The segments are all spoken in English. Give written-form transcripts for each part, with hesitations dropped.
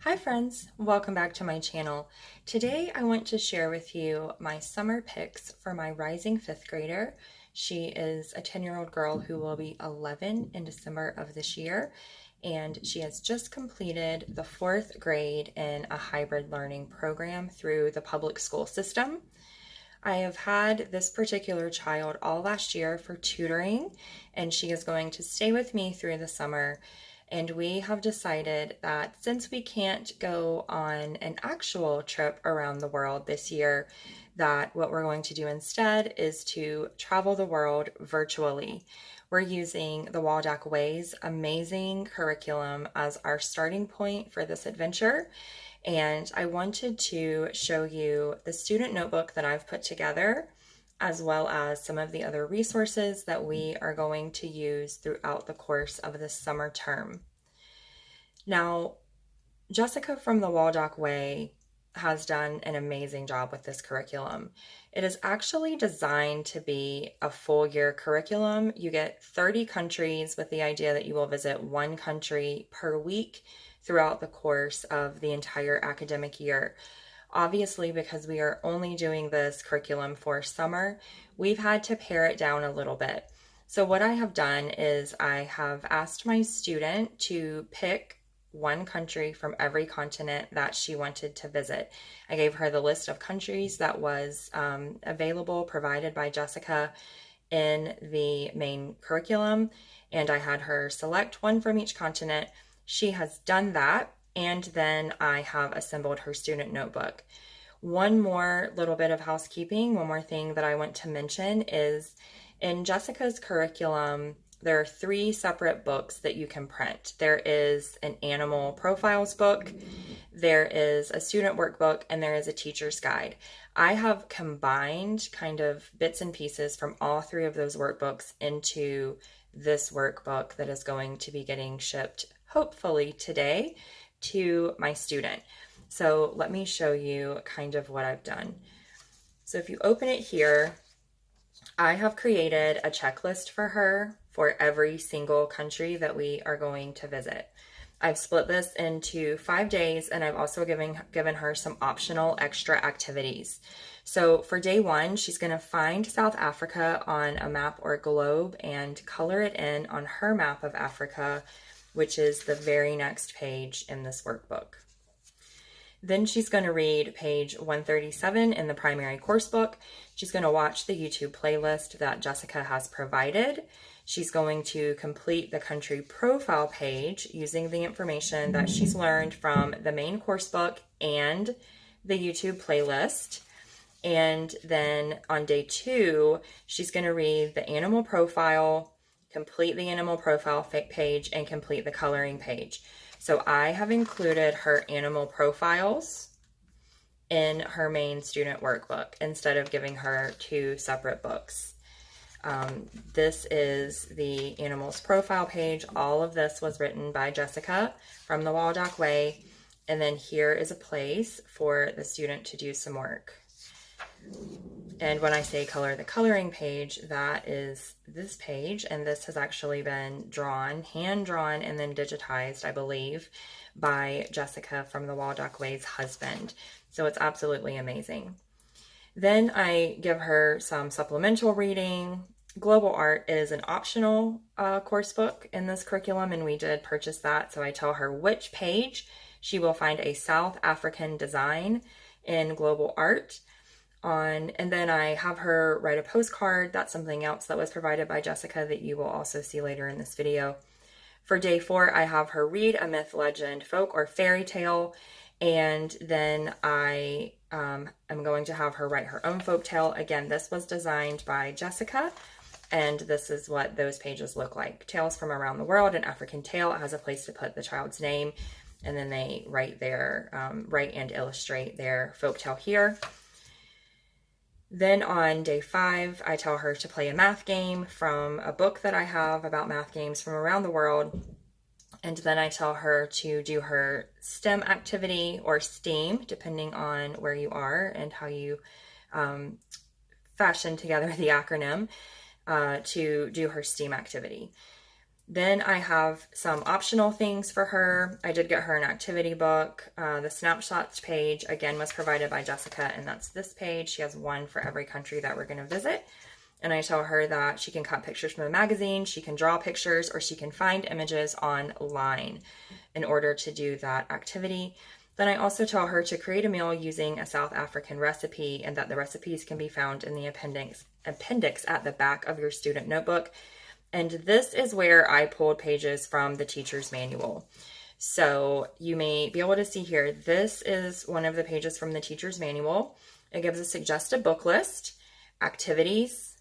Hi friends, welcome back to my channel. Today I want to share with you my summer picks for my rising fifth grader. She is a 10-year-old girl who will be 11 in December of this year, and she has just completed the fourth grade in a hybrid learning program through the public school system. I have had this particular child all last year for tutoring, and she is going to stay with me through the summer. And we have decided that since we can't go on an actual trip around the world this year, that what we're going to do instead is to travel the world virtually. We're using the Waldock Way's amazing curriculum as our starting point for this adventure. And I wanted to show you the student notebook that I've put together, as well as some of the other resources that we are going to use throughout the course of this summer term. Now, Jessica from the Waldock Way has done an amazing job with this curriculum. It is actually designed to be a full year curriculum. You get 30 countries with the idea that you will visit one country per week throughout the course of the entire academic year. Obviously, because we are only doing this curriculum for summer, we've had to pare it down a little bit. So what I have done is I have asked my student to pick one country from every continent that she wanted to visit. I gave her the list of countries that was available, provided by Jessica in the main curriculum, and I had her select one from each continent. She has done that, and then I have assembled her student notebook. One more little bit of housekeeping, one more thing that I want to mention is in Jessica's curriculum, there are 3 separate books that you can print. There is an animal profiles book, there is a student workbook, and there is a teacher's guide. I have combined kind of bits and pieces from all 3 of those workbooks into this workbook that is going to be getting shipped hopefully today to my student. So let me show you kind of what I've done. So if you open it here, I have created a checklist for her for every single country that we are going to visit. I've split this into 5 days, and I've also given her some optional extra activities. So for day 1, she's going to find South Africa on a map or globe and color it in on her map of Africa, which is the very next page in this workbook. Then she's going to read page 137 in the primary course book. She's going to watch the YouTube playlist that Jessica has provided. She's going to complete the country profile page using the information that she's learned from the main course book and the YouTube playlist. And then on day 2, she's going to read the animal profile, complete the animal profile page, and complete the coloring page. So I have included her animal profiles in her main student workbook instead of giving her 2 separate books. This is the animals profile page. All of this was written by Jessica from the Waldock Way. And then here is a place for the student to do some work. And when I say color the coloring page, that is this page, and this has actually been drawn, hand-drawn, and then digitized, I believe, by Jessica from the Waldock Way's husband. So it's absolutely amazing. Then I give her some supplemental reading. Global Art is an optional course book in this curriculum, and we did purchase that, so I tell her which page she will find a South African design in Global Art on, and then I have her write a postcard. That's something else that was provided by Jessica that you will also see later in this video. For day 4, I have her read a myth, legend, folk, or fairy tale, and then I am going to have her write her own folk tale. Again, this was designed by Jessica, and this is what those pages look like. Tales from around the world, an African tale. It has a place to put the child's name, and then they write and illustrate their folk tale here. Then on day 5, I tell her to play a math game from a book that I have about math games from around the world. And then I tell her to do her STEM activity, or STEAM, depending on where you are and how you fashion together the acronym, to do her STEAM activity. Then I have some optional things for her. I did get her an activity book. The snapshots page, again, was provided by Jessica, and that's this page. She has one for every country that we're going to visit. And I tell her that she can cut pictures from the magazine, she can draw pictures, or she can find images online in order to do that activity. Then I also tell her to create a meal using a South African recipe, and that the recipes can be found in the appendix at the back of your student notebook. And this is where I pulled pages from the teacher's manual. So you may be able to see here, this is one of the pages from the teacher's manual. It gives a suggested book list, activities,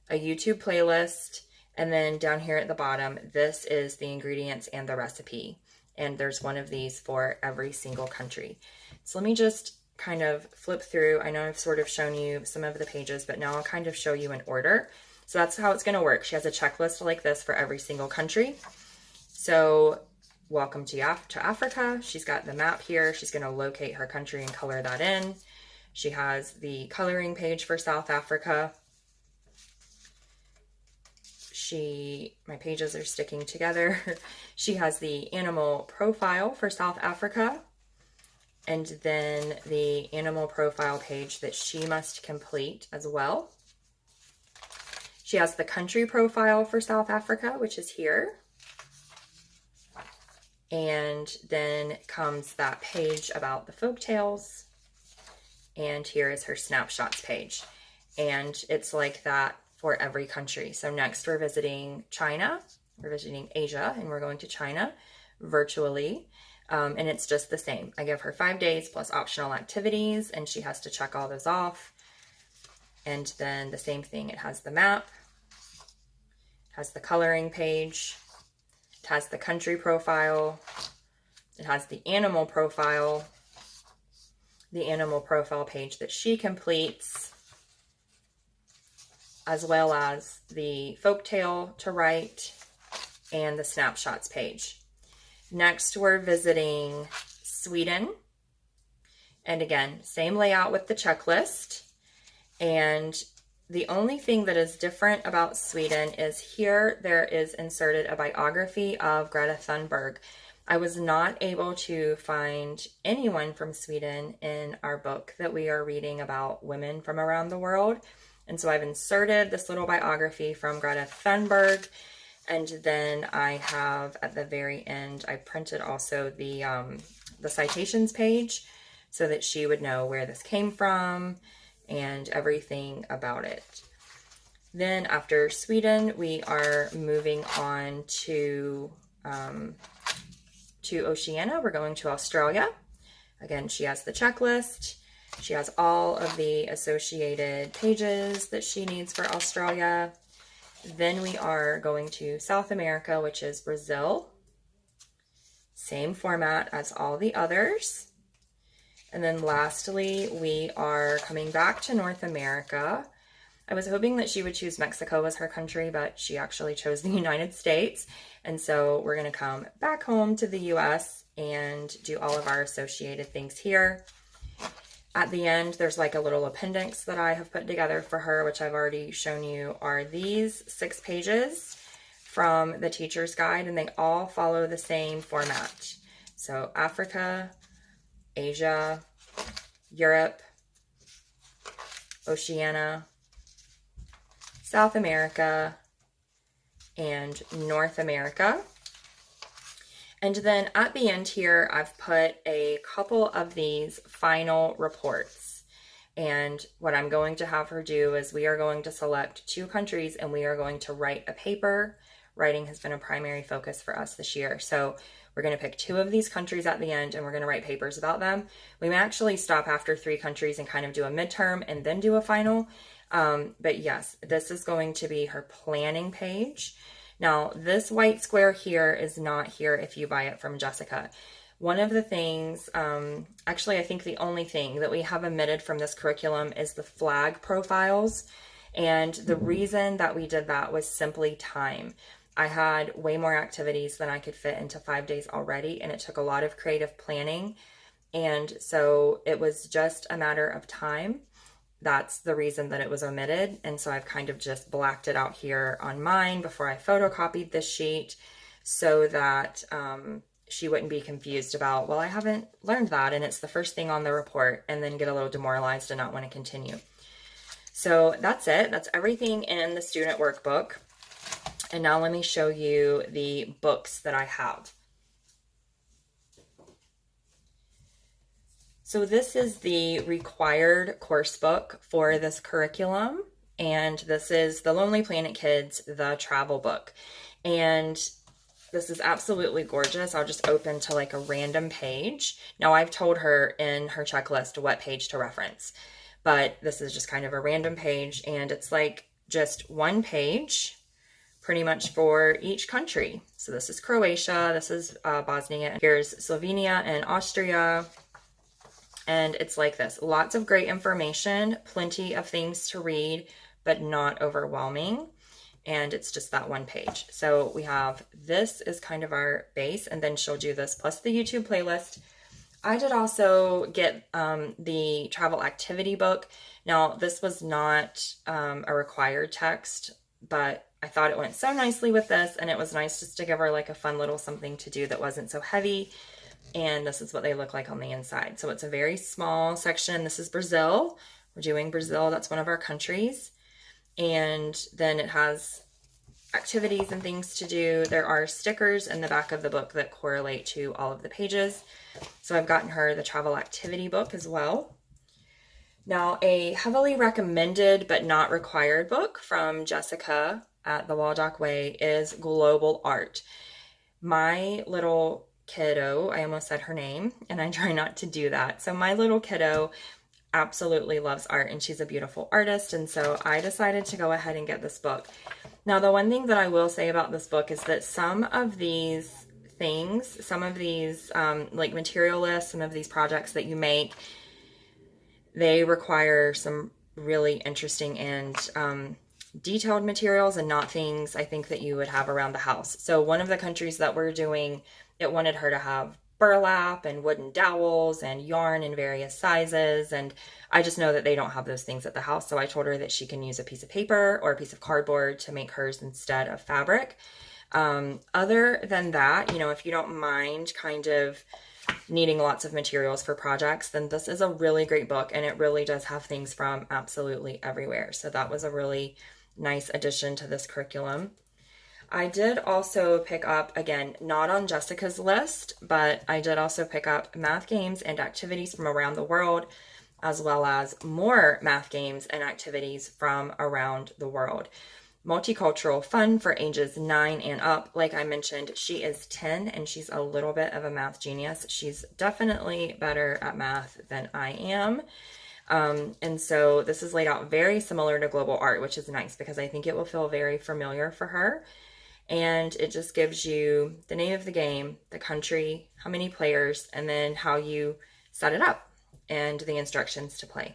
a YouTube playlist, and then down here at the bottom, this is the ingredients and the recipe. And there's one of these for every single country. So let me just kind of flip through. I know I've sort of shown you some of the pages, but now I'll kind of show you in order. So that's how it's going to work. She has a checklist like this for every single country. So welcome to Africa. She's got the map here. She's going to locate her country and color that in. She has the coloring page for South Africa. My pages are sticking together. She has the animal profile for South Africa, and then the animal profile page that she must complete as well. She has the country profile for South Africa, which is here. And then comes that page about the folktales. And here is her snapshots page. And it's like that for every country. So next we're visiting China. We're visiting Asia, and we're going to China virtually. And it's just the same. I give her 5 days plus optional activities, and she has to check all those off. And then the same thing, it has the map, it has the coloring page, it has the country profile, it has the animal profile page that she completes, as well as the folktale to write and the snapshots page. Next, we're visiting Sweden. And again, same layout with the checklist. And the only thing that is different about Sweden is here there is inserted a biography of Greta Thunberg. I was not able to find anyone from Sweden in our book that we are reading about women from around the world. And so I've inserted this little biography from Greta Thunberg. And then I have at the very end, I printed also the citations page so that she would know where this came from and everything about it. Then after Sweden, we are moving on to Oceania. We're going to Australia. Again, she has the checklist. She has all of the associated pages that she needs for Australia. Then we are going to South America, which is Brazil. Same format as all the others. And then lastly, we are coming back to North America. I was hoping that she would choose Mexico as her country, but she actually chose the United States. And so we're going to come back home to the US and do all of our associated things here. At the end, there's like a little appendix that I have put together for her, which I've already shown you, are these 6 pages from the teacher's guide, and they all follow the same format. So Africa, Asia, Europe, Oceania, South America, and North America. And then at the end here, I've put a couple of these final reports. And what I'm going to have her do is we are going to select 2 countries and we are going to write a paper. Writing has been a primary focus for us this year. So we're going to pick 2 of these countries at the end and we're going to write papers about them. We may actually stop after 3 countries and kind of do a midterm and then do a final. But yes, this is going to be her planning page. Now, this white square here is not here if you buy it from Jessica. One of the things, actually, I think the only thing that we have omitted from this curriculum is the flag profiles. And the reason that we did that was simply time. I had way more activities than I could fit into 5 days already, and it took a lot of creative planning. And so it was just a matter of time that's the reason that it was omitted. And so I've kind of just blacked it out here on mine before I photocopied this sheet so that she wouldn't be confused about, well, I haven't learned that and it's the first thing on the report, and then get a little demoralized and not want to continue. So that's it. That's everything in the student workbook. And now let me show you the books that I have. So this is the required course book for this curriculum, and this is the Lonely Planet Kids, the travel book. And this is absolutely gorgeous. I'll just open to like a random page. Now I've told her in her checklist what page to reference, but this is just kind of a random page, and it's like just one page pretty much for each country. So this is Croatia, this is Bosnia, here's Slovenia and Austria. And it's like this, lots of great information, plenty of things to read, but not overwhelming. And it's just that one page. So we have, this is kind of our base, and then she'll do this plus the YouTube playlist. I did also get the travel activity book. Now this was not a required text, but I thought it went so nicely with this, and it was nice just to give her like a fun little something to do that wasn't so heavy. And this is what they look like on the inside. So it's a very small section. This is Brazil. We're doing Brazil. That's one of our countries. And then it has activities and things to do. There are stickers in the back of the book that correlate to all of the pages. So I've gotten her the travel activity book as well. Now, a heavily recommended but not required book from Jessica at the Waldock Way is Global Art. My little kiddo, I almost said her name, and I try not to do that. So my little kiddo absolutely loves art, and she's a beautiful artist, and so I decided to go ahead and get this book. Now, the one thing that I will say about this book is that some of these things, some of these like material lists, some of these projects that you make, they require some really interesting and detailed materials, and not things I think that you would have around the house. So one of the countries that we're doing, it wanted her to have burlap and wooden dowels and yarn in various sizes, and I just know that they don't have those things at the house, so I told her that she can use a piece of paper or a piece of cardboard to make hers instead of fabric. Other than that, you know, if you don't mind kind of needing lots of materials for projects, then this is a really great book, and it really does have things from absolutely everywhere. So that was a really nice addition to this curriculum. I did also pick up, again, not on Jessica's list, but I did also pick up math games and activities from around the world, as well as more math games and activities from around the world. Multicultural fun for ages 9 and up. Like I mentioned, she is 10 and she's a little bit of a math genius. She's definitely better at math than I am. And so this is laid out very similar to Global Art, which is nice because I think it will feel very familiar for her. And it just gives you the name of the game, the country, how many players, and then how you set it up and the instructions to play.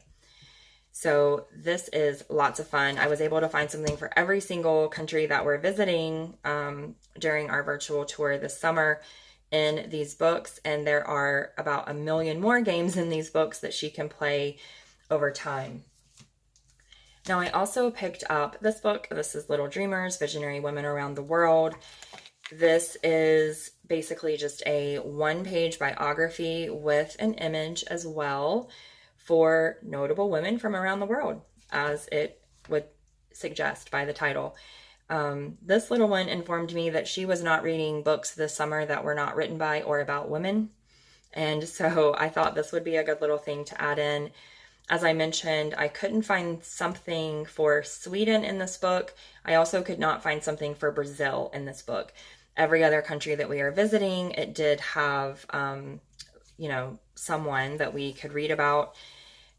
So this is lots of fun. I was able to find something for every single country that we're visiting during our virtual tour this summer in these books. And there are about 1 million more games in these books that she can play over time. Now, I also picked up this book. This is Little Dreamers, Visionary Women Around the World. This is basically just a one-page biography with an image as well for notable women from around the world, as it would suggest by the title. This little one informed me that she was not reading books this summer that were not written by or about women. And so I thought this would be a good little thing to add in. As I mentioned, I couldn't find something for Sweden in this book. I also could not find something for Brazil in this book. Every other country that we are visiting, it did have, someone that we could read about.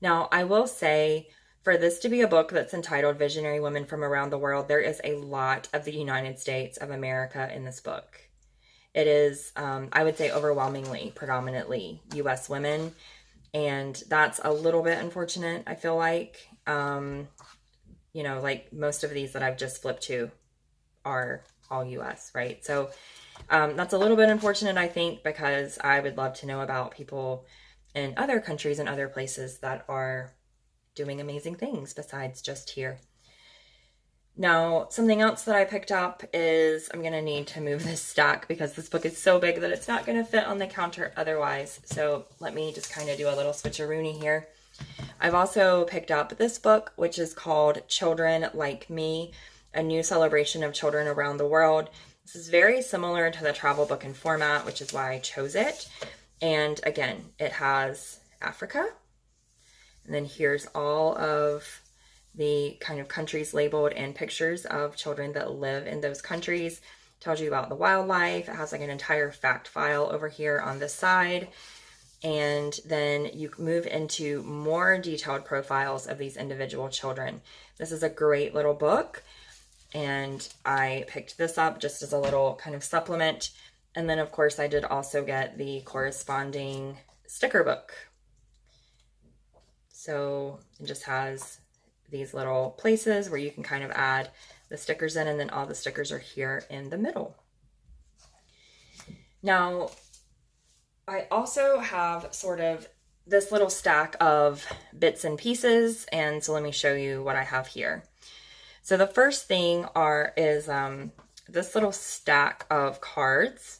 Now, I will say, for this to be a book that's entitled Visionary Women from Around the World, there is a lot of the United States of America in this book. It is, I would say, overwhelmingly, predominantly U.S. women. And that's a little bit unfortunate, I feel like. Like most of these that I've just flipped to are all U.S., right? So that's a little bit unfortunate, I think, because I would love to know about people in other countries and other places that are doing amazing things besides just here. Now, something else that I picked up is I'm going to need to move this stack because this book is so big that it's not going to fit on the counter otherwise. So let me just kind of do a little switcheroony here. I've also picked up this book, which is called Children Like Me, a new celebration of children around the world. This is very similar to the travel book in format, which is why I chose it. And again, it has Africa. And then here's all of the kind of countries labeled and pictures of children that live in those countries. Tells you about the wildlife. It has like an entire fact file over here on this side. And then you move into more detailed profiles of these individual children. This is a great little book. And I picked this up just as a little kind of supplement. And then of course I did also get the corresponding sticker book. So it just has these little places where you can kind of add the stickers in, and then all the stickers are here in the middle. Now, I also have sort of this little stack of bits and pieces, and so let me show you what I have here. So the first thing is this little stack of cards.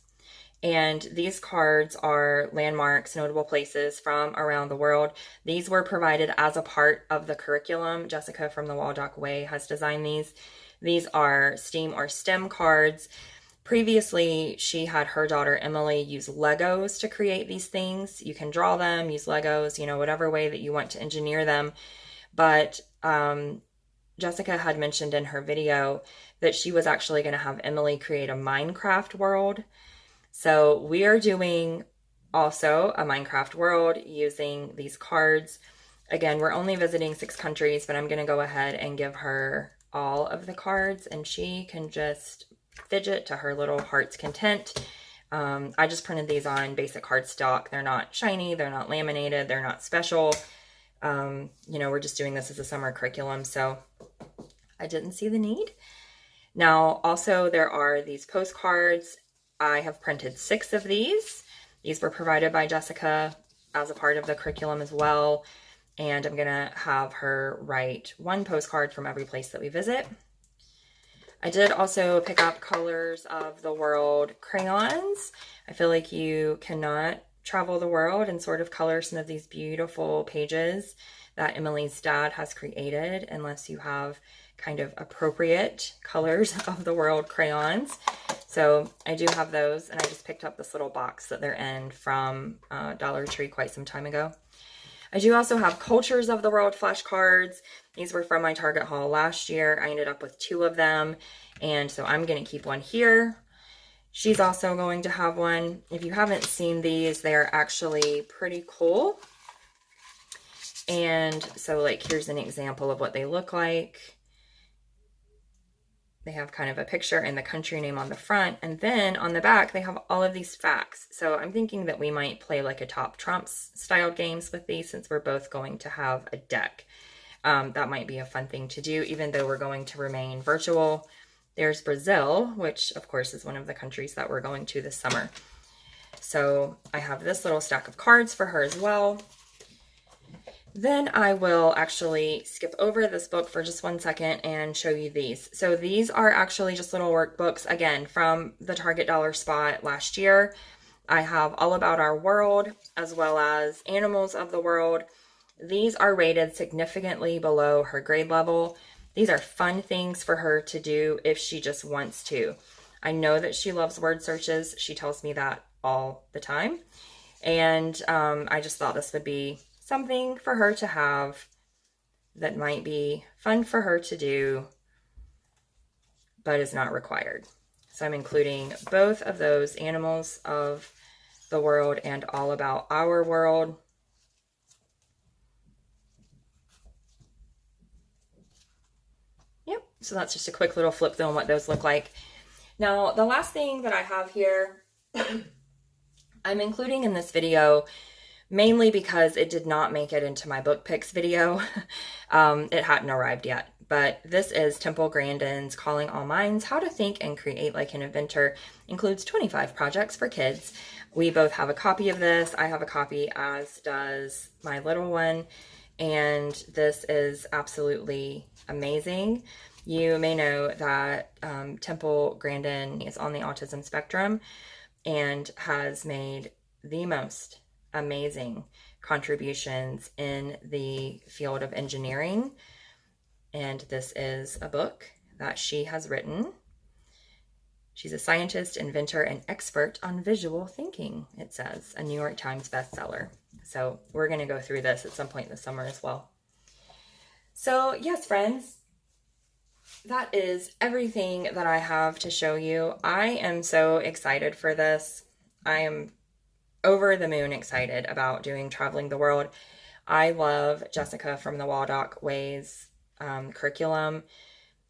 And these cards are landmarks, notable places from around the world. These were provided as a part of the curriculum. Jessica from the Waldock Way has designed these. These are STEAM or STEM cards. Previously, she had her daughter Emily use Legos to create these things. You can draw them, use Legos, you know, whatever way that you want to engineer them. But Jessica had mentioned in her video that she was actually going to have Emily create a Minecraft world. So we are doing also a Minecraft world using these cards. Again, we're only visiting 6 countries, but I'm going to go ahead and give her all of the cards and she can just fidget to her little heart's content. I just printed these on basic cardstock. They're not shiny, they're not laminated, they're not special. You know, we're just doing this as a summer curriculum, so I didn't see the need. Now, also there are these postcards. I have printed 6 of these. These were provided by Jessica as a part of the curriculum as well. And I'm going to have her write 1 postcard from every place that we visit. I did also pick up Colors of the World crayons. I feel like you cannot travel the world and sort of color some of these beautiful pages that Emily's dad has created unless you have kind of appropriate Colors of the World crayons. So I do have those, and I just picked up this little box that they're in from Dollar Tree quite some time ago. I do also have Cultures of the World flashcards. These were from my Target haul last year. I ended up with 2 of them, and so I'm going to keep one here. She's also going to have one. If you haven't seen these, they're actually pretty cool. And so like here's an example of what they look like. They have kind of a picture and the country name on the front. And then on the back, they have all of these facts. So I'm thinking that we might play like a top trumps style games with these since we're both going to have a deck. That might be a fun thing to do, even though we're going to remain virtual. There's Brazil, which of course is one of the countries that we're going to this summer. So I have this little stack of cards for her as well. Then I will actually skip over this book for just 1 second and show you these. So these are actually just little workbooks, again, from the Target dollar spot last year. I have All About Our World, as well as Animals of the World. These are rated significantly below her grade level. These are fun things for her to do if she just wants to. I know that she loves word searches. She tells me that all the time. And I just thought this would be something for her to have that might be fun for her to do, but is not required. So I'm including both of those, Animals of the World and All About Our World. Yep, so that's just a quick little flip through on what those look like. Now, the last thing that I have here, I'm including in this video mainly because it did not make it into my book picks video. It hadn't arrived yet. But this is Temple Grandin's Calling All Minds, How to Think and Create Like an Inventor. Includes 25 projects for kids. We both have a copy of this. I have a copy, as does my little one. and this is absolutely amazing. You may know that Temple Grandin is on the autism spectrum and has made the most amazing contributions in the field of engineering. And this is a book that she has written. She's a scientist, inventor, and expert on visual thinking, it says, a New York Times bestseller. So we're going to go through this at some point in the summer as well. So yes, friends, that is everything that I have to show you. I am so excited for this. I am over the moon excited about doing Traveling the World. I love Jessica from the Waldock Ways curriculum.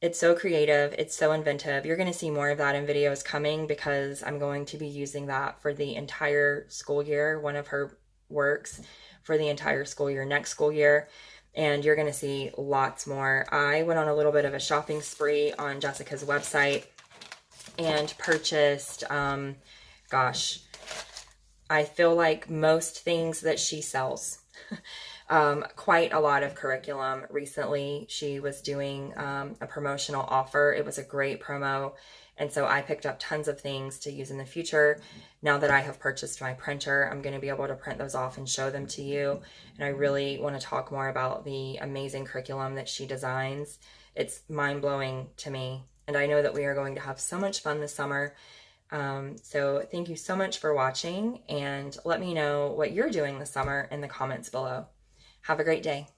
It's so creative. It's so inventive. You're going to see more of that in videos coming because I'm going to be using that for the entire school year, one of her works for the entire school year, next school year. And you're going to see lots more. I went on a little bit of a shopping spree on Jessica's website and purchased, gosh, I feel like most things that she sells. Quite a lot of curriculum. Recently, she was doing a promotional offer. It was a great promo. And so I picked up tons of things to use in the future. Now that I have purchased my printer, I'm going to be able to print those off and show them to you. And I really want to talk more about the amazing curriculum that she designs. It's mind-blowing to me. And I know that we are going to have so much fun this summer. So thank you so much for watching, and let me know what you're doing this summer in the comments below. Have a great day.